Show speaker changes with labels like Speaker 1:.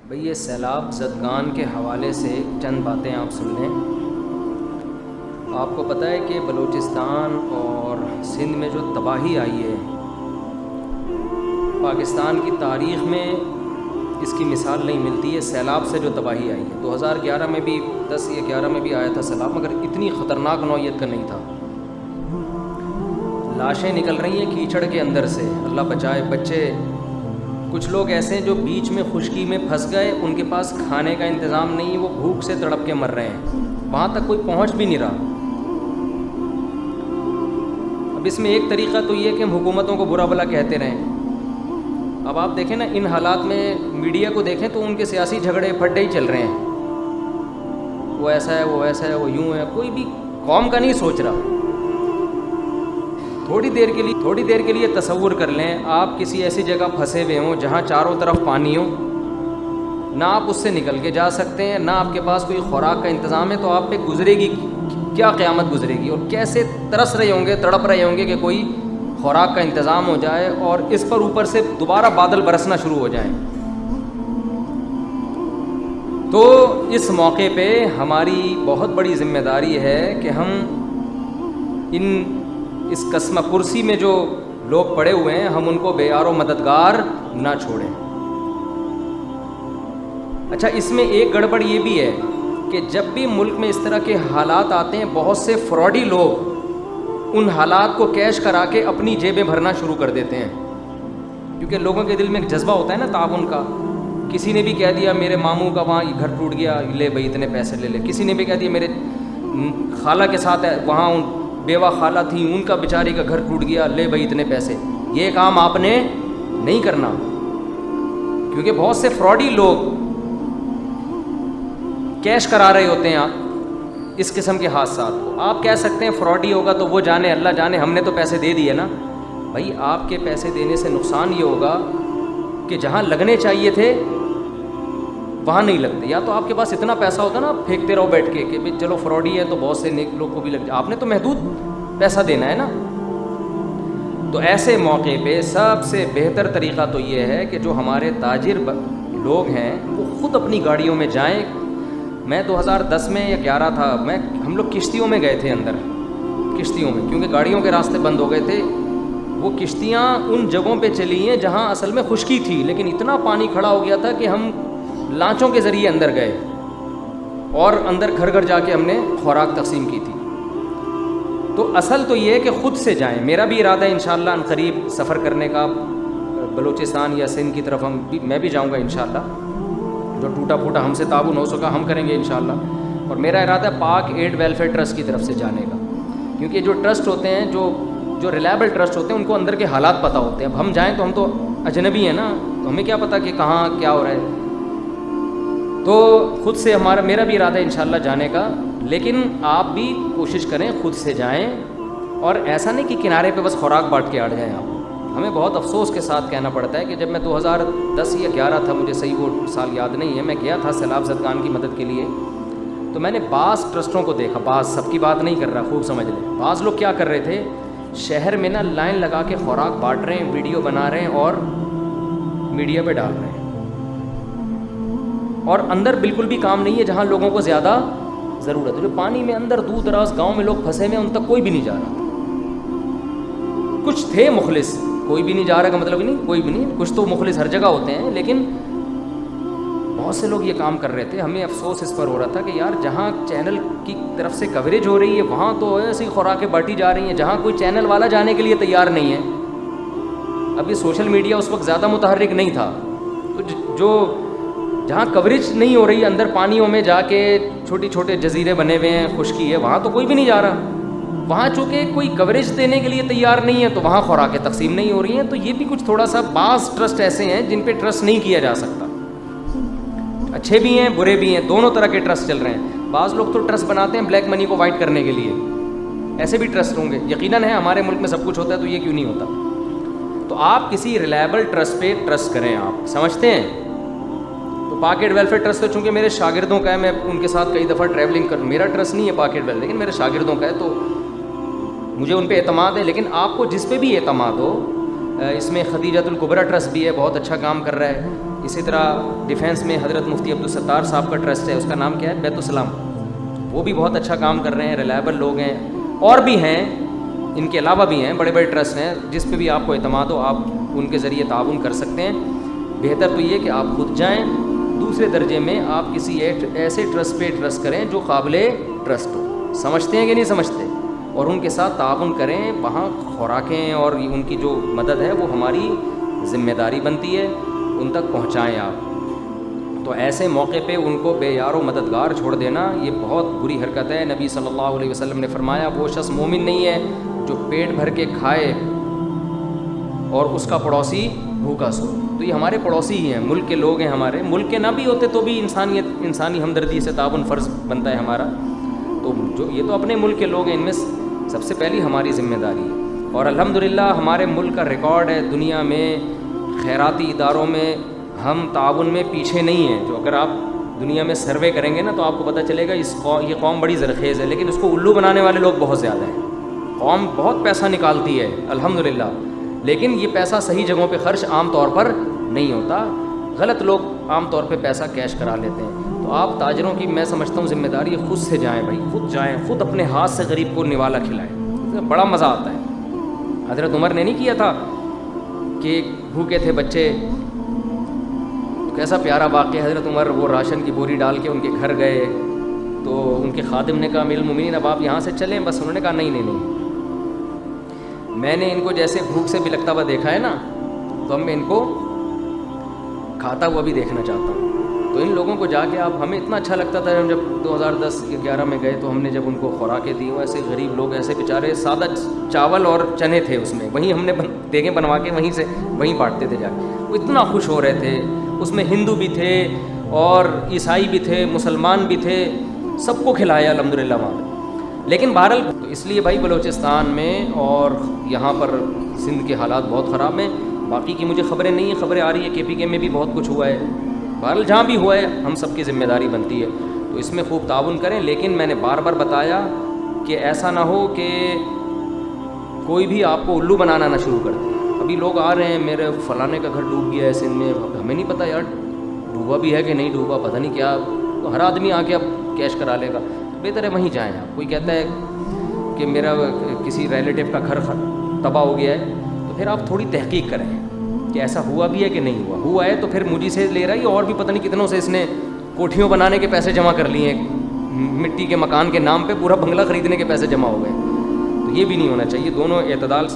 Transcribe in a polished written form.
Speaker 1: بھئی یہ سیلاب زدگان کے حوالے سے چند باتیں آپ سن لیں۔ آپ کو پتہ ہے کہ بلوچستان اور سندھ میں جو تباہی آئی ہے، پاکستان کی تاریخ میں اس کی مثال نہیں ملتی ہے۔ سیلاب سے جو تباہی آئی ہے 2011 میں بھی 10 یا 11 میں بھی آیا تھا سیلاب، مگر اتنی خطرناک نوعیت کا نہیں تھا۔ لاشیں نکل رہی ہیں کیچڑ کے اندر سے، اللہ بچائے۔ بچے، کچھ لوگ ایسے ہیں جو بیچ میں خشکی میں پھنس گئے، ان کے پاس کھانے کا انتظام نہیں ہے، وہ بھوک سے تڑپ کے مر رہے ہیں، وہاں تک کوئی پہنچ بھی نہیں رہا۔ اب اس میں ایک طریقہ تو یہ ہے کہ ہم حکومتوں کو برا بھلا کہتے رہیں۔ اب آپ دیکھیں نا، ان حالات میں میڈیا کو دیکھیں تو ان کے سیاسی جھگڑے پھڈے ہی چل رہے ہیں، وہ ایسا ہے، وہ ایسا ہے، وہ یوں ہے، کوئی بھی قوم کا نہیں سوچ رہا۔ تھوڑی دیر کے لیے تصور کر لیں، آپ کسی ایسی جگہ پھنسے ہوئے ہوں جہاں چاروں طرف پانی ہو، نہ آپ اس سے نکل کے جا سکتے ہیں، نہ آپ کے پاس کوئی خوراک کا انتظام ہے، تو آپ پہ گزرے گی کیا قیامت گزرے گی، اور کیسے ترس رہے ہوں گے، تڑپ رہے ہوں گے کہ کوئی خوراک کا انتظام ہو جائے، اور اس پر اوپر سے دوبارہ بادل برسنا شروع ہو جائیں۔ تو اس موقع پہ ہماری بہت بڑی ذمہ داری ہے کہ ہم اس قسمہ پرسی میں جو لوگ پڑے ہوئے ہیں، ہم ان کو بے یار و مددگار نہ چھوڑیں۔ اچھا، اس میں ایک گڑبڑ یہ بھی ہے کہ جب بھی ملک میں اس طرح کے حالات آتے ہیں، بہت سے فراڈی لوگ ان حالات کو کیش کرا کے اپنی جیبیں بھرنا شروع کر دیتے ہیں، کیونکہ لوگوں کے دل میں ایک جذبہ ہوتا ہے نا تعاون کا۔ کسی نے بھی کہہ دیا میرے ماموں کا وہاں گھر ٹوٹ گیا، لے بھائی اتنے پیسے لے لے۔ کسی نے بھی کہہ دیا میرے خالہ کے ساتھ وہاں بیوہ خالہ تھیں، ان کا بیچاری کا گھر ٹوٹ گیا، لے بھائی اتنے پیسے۔ یہ کام آپ نے نہیں کرنا، کیونکہ بہت سے فراڈی لوگ کیش کرا رہے ہوتے ہیں اس قسم کے حادثات کو۔ آپ کہہ سکتے ہیں فراڈی ہوگا تو وہ جانے، اللہ جانے، ہم نے تو پیسے دے دیے نا۔ بھائی آپ کے پیسے دینے سے نقصان یہ ہوگا کہ جہاں لگنے چاہیے تھے وہاں نہیں لگتے، یا تو آپ کے پاس اتنا پیسہ ہوتا نا، پھینکتے رہو بیٹھ کے کہ بھائی چلو فراڈی ہے تو بہت سے نیک لوگ کو بھی لگ جائے، آپ نے تو محدود پیسہ دینا ہے نا۔ تو ایسے موقع پہ سب سے بہتر طریقہ تو یہ ہے کہ جو ہمارے تاجر لوگ ہیں وہ خود اپنی گاڑیوں میں جائیں۔ میں 2010 میں یا 11 تھا، ہم لوگ کشتیوں میں گئے تھے، اندر کشتیوں میں، کیونکہ گاڑیوں کے راستے بند ہو گئے تھے۔ وہ کشتیاں ان جگہوں پہ چلی ہیں جہاں اصل میں خشکی تھی، لیکن اتنا پانی کھڑا ہو گیا تھا کہ ہم لانچوں کے ذریعے اندر گئے، اور اندر گھر گھر جا کے ہم نے خوراک تقسیم کی تھی۔ تو اصل تو یہ ہے کہ خود سے جائیں۔ میرا بھی ارادہ ہے انشاءاللہ ان قریب سفر کرنے کا، بلوچستان یا سندھ کی طرف میں بھی جاؤں گا انشاءاللہ۔ جو ٹوٹا پھوٹا ہم سے تعاون ہو سکا ہم کریں گے انشاءاللہ، اور میرا ارادہ ہے پاک ایڈ ویلفیئر ٹرسٹ کی طرف سے جانے کا، کیونکہ جو ٹرسٹ ہوتے ہیں، جو ریلائبل ٹرسٹ ہوتے ہیں، ان کو اندر کے حالات پتہ ہوتے ہیں۔ اب ہم جائیں تو ہم تو اجنبی ہیں نا، تو ہمیں کیا پتہ کہ کہاں کیا ہو رہا ہے۔ تو خود سے میرا بھی ارادہ ہے انشاءاللہ جانے کا، لیکن آپ بھی کوشش کریں خود سے جائیں، اور ایسا نہیں کہ کنارے پہ بس خوراک بانٹ کے آ جائیں آپ۔ ہمیں بہت افسوس کے ساتھ کہنا پڑتا ہے کہ جب میں 2010 یا 11 تھا، مجھے صحیح وہ سال یاد نہیں ہے، میں گیا تھا سیلاب زدگان کی مدد کے لیے، تو میں نے بعض ٹرسٹوں کو دیکھا، بعض، سب کی بات نہیں کر رہا، خوب سمجھ لیں۔ بعض لوگ کیا کر رہے تھے، شہر میں نا لائن لگا کے خوراک بانٹ رہے ہیں، ویڈیو بنا رہے ہیں اور میڈیا پہ ڈال رہے ہیں، اور اندر بالکل بھی کام نہیں ہے جہاں لوگوں کو زیادہ ضرورت ہے۔ جو پانی میں اندر دور دراز گاؤں میں لوگ پھنسے ہوئے ہیں، ان تک کوئی بھی نہیں جا رہا۔ کچھ تھے مخلص، کوئی بھی نہیں جا رہا کا مطلب نہیں، کوئی بھی نہیں، کچھ تو مخلص ہر جگہ ہوتے ہیں، لیکن بہت سے لوگ یہ کام کر رہے تھے۔ ہمیں افسوس اس پر ہو رہا تھا کہ یار جہاں چینل کی طرف سے کوریج ہو رہی ہے وہاں تو ایسی خوراکیں بانٹی جا رہی ہیں، جہاں کوئی چینل والا جانے کے لیے تیار نہیں ہے۔ ابھی سوشل میڈیا اس وقت زیادہ متحرک نہیں تھا، تو جہاں کوریج نہیں ہو رہی، اندر پانیوں میں جا کے چھوٹے چھوٹے جزیرے بنے ہوئے ہیں، خشکی ہے، وہاں تو کوئی بھی نہیں جا رہا۔ وہاں چونکہ کوئی کوریج دینے کے لیے تیار نہیں ہے تو وہاں خوراکیں تقسیم نہیں ہو رہی ہیں۔ تو یہ بھی کچھ تھوڑا سا، بعض ٹرسٹ ایسے ہیں جن پہ ٹرسٹ نہیں کیا جا سکتا، اچھے بھی ہیں برے بھی ہیں، دونوں طرح کے ٹرسٹ چل رہے ہیں۔ بعض لوگ تو ٹرسٹ بناتے ہیں بلیک منی کو وائٹ کرنے کے لیے، ایسے بھی ٹرسٹ ہوں گے، یقیناً ہے، ہمارے ملک میں سب کچھ ہوتا ہے تو یہ کیوں نہیں ہوتا۔ تو آپ کسی ریلائبل ٹرسٹ پہ ٹرسٹ کریں، آپ سمجھتے ہیں۔ تو پاک ایڈ ویلفیئر ٹرسٹ تو چونکہ میرے شاگردوں کا ہے، میں ان کے ساتھ کئی دفعہ ٹریولنگ کر، میرا ٹرسٹ نہیں ہے پاک ایڈ ویلفیئر، لیکن میرے شاگردوں کا ہے، تو مجھے ان پہ اعتماد ہے۔ لیکن آپ کو جس پہ بھی اعتماد ہو، اس میں خدیجۃ الکبریٰ ٹرسٹ بھی ہے، بہت اچھا کام کر رہا ہے، اسی طرح ڈیفینس میں حضرت مفتی عبدالستار صاحب کا ٹرسٹ ہے، اس کا نام کیا ہے، بیت السلام، وہ بھی بہت اچھا کام کر رہے ہیں، ریلائبل لوگ ہیں، اور بھی ہیں، ان کے علاوہ بھی ہیں، بڑے بڑے ٹرسٹ ہیں جس پہ بھی آپ کو اعتماد ہو، آپ ان کے ذریعے تعاون کر سکتے ہیں۔ بہتر تو یہ کہ آپ خود جائیں، دوسرے درجے میں آپ کسی ایسے ٹرسٹ پہ ٹرسٹ کریں جو قابل ٹرسٹ ہو، سمجھتے ہیں کہ نہیں سمجھتے، اور ان کے ساتھ تعاون کریں، وہاں خوراکیں اور ان کی جو مدد ہے وہ ہماری ذمہ داری بنتی ہے، ان تک پہنچائیں آپ۔ تو ایسے موقع پہ ان کو بے یار و مددگار چھوڑ دینا یہ بہت بری حرکت ہے۔ نبی صلی اللہ علیہ وسلم نے فرمایا وہ شخص مومن نہیں ہے جو پیٹ بھر کے کھائے اور اس کا پڑوسی بھوکا سو۔ تو یہ ہمارے پڑوسی ہی ہیں، ملک کے لوگ ہیں، ہمارے ملک کے نہ بھی ہوتے تو بھی انسانی ہمدردی سے تعاون فرض بنتا ہے ہمارا۔ تو جو یہ تو اپنے ملک کے لوگ ہیں، ان میں سب سے پہلی ہماری ذمہ داری ہے۔ اور الحمدللہ ہمارے ملک کا ریکارڈ ہے دنیا میں، خیراتی اداروں میں ہم تعاون میں پیچھے نہیں ہیں۔ جو اگر آپ دنیا میں سروے کریں گے نا تو آپ کو پتہ چلے گا یہ قوم بڑی زرخیز ہے، لیکن اس کو الو بنانے والے لوگ بہت زیادہ ہیں۔ قوم بہت پیسہ نکالتی ہے الحمدللہ، لیکن یہ پیسہ صحیح جگہوں پہ خرچ عام طور پر نہیں ہوتا، غلط لوگ عام طور پہ پیسہ کیش کرا لیتے ہیں۔ تو آپ تاجروں کی میں سمجھتا ہوں ذمہ داری خود سے جائیں بھائی، خود جائیں، خود اپنے ہاتھ سے غریب کو نوالا کھلائیں، بڑا مزہ آتا ہے۔ حضرت عمر نے نہیں کیا تھا کہ بھوکے تھے بچے، کیسا پیارا واقعہ، حضرت عمر وہ راشن کی بوری ڈال کے ان کے گھر گئے تو ان کے خادم نے کہا امیر المومنین اب آپ یہاں سے چلیں، بس انہوں نے کہا نہیں، میں نے ان کو جیسے بھوک سے بھی لگتا ہوا دیکھا ہے نا، تو اب میں ان کو کھاتا ہوا بھی دیکھنا چاہتا ہوں۔ تو ان لوگوں کو جا کے آپ، ہمیں اتنا اچھا لگتا تھا جب 2010-11 میں گئے تو ہم نے جب ان کو خوراکیں دی، وہ ایسے غریب لوگ، ایسے بیچارے، سادہ چاول اور چنے تھے اس میں، وہیں ہم نے دیگیں بنوا کے وہیں بانٹتے تھے جا کے، وہ اتنا خوش ہو رہے تھے۔ اس میں ہندو بھی تھے اور عیسائی بھی تھے، مسلمان بھی تھے، سب کو کھلایا الحمدللہ وہاں۔ لیکن بہرحال تو اس لیے بھائی بلوچستان میں اور یہاں پر سندھ کے حالات بہت خراب ہیں، باقی کی مجھے خبریں نہیں ہیں، خبریں آ رہی ہیں KPK میں بھی بہت کچھ ہوا ہے، بہرحال جہاں بھی ہوا ہے ہم سب کی ذمہ داری بنتی ہے، تو اس میں خوب تعاون کریں۔ لیکن میں نے بار بار بتایا کہ ایسا نہ ہو کہ کوئی بھی آپ کو الو بنانا نہ شروع کر دے۔ ابھی لوگ آ رہے ہیں میرے فلانے کا گھر ڈوب گیا ہے سندھ میں، ہمیں نہیں پتہ یار ڈوبا بھی ہے کہ نہیں ڈوبا، پتہ نہیں کیا، تو ہر آدمی آ کے اب کیش کرا لے گا، بہتر ہے وہیں جائیں آپ۔ کوئی کہتا ہے کہ میرا کسی ریلیٹیو کا گھر تباہ ہو گیا ہے، تو پھر آپ تھوڑی تحقیق کریں کہ ایسا ہوا بھی ہے کہ نہیں ہوا ہے تو پھر مجھے سے لے رہا ہے، اور بھی پتہ نہیں کتنوں سے اس نے کوٹھیوں بنانے کے پیسے جمع کر لیے ہیں، مٹی کے مکان کے نام پہ پورا بنگلہ خریدنے کے پیسے جمع ہو گئے، تو یہ بھی نہیں ہونا چاہیے۔ دونوں اعتدال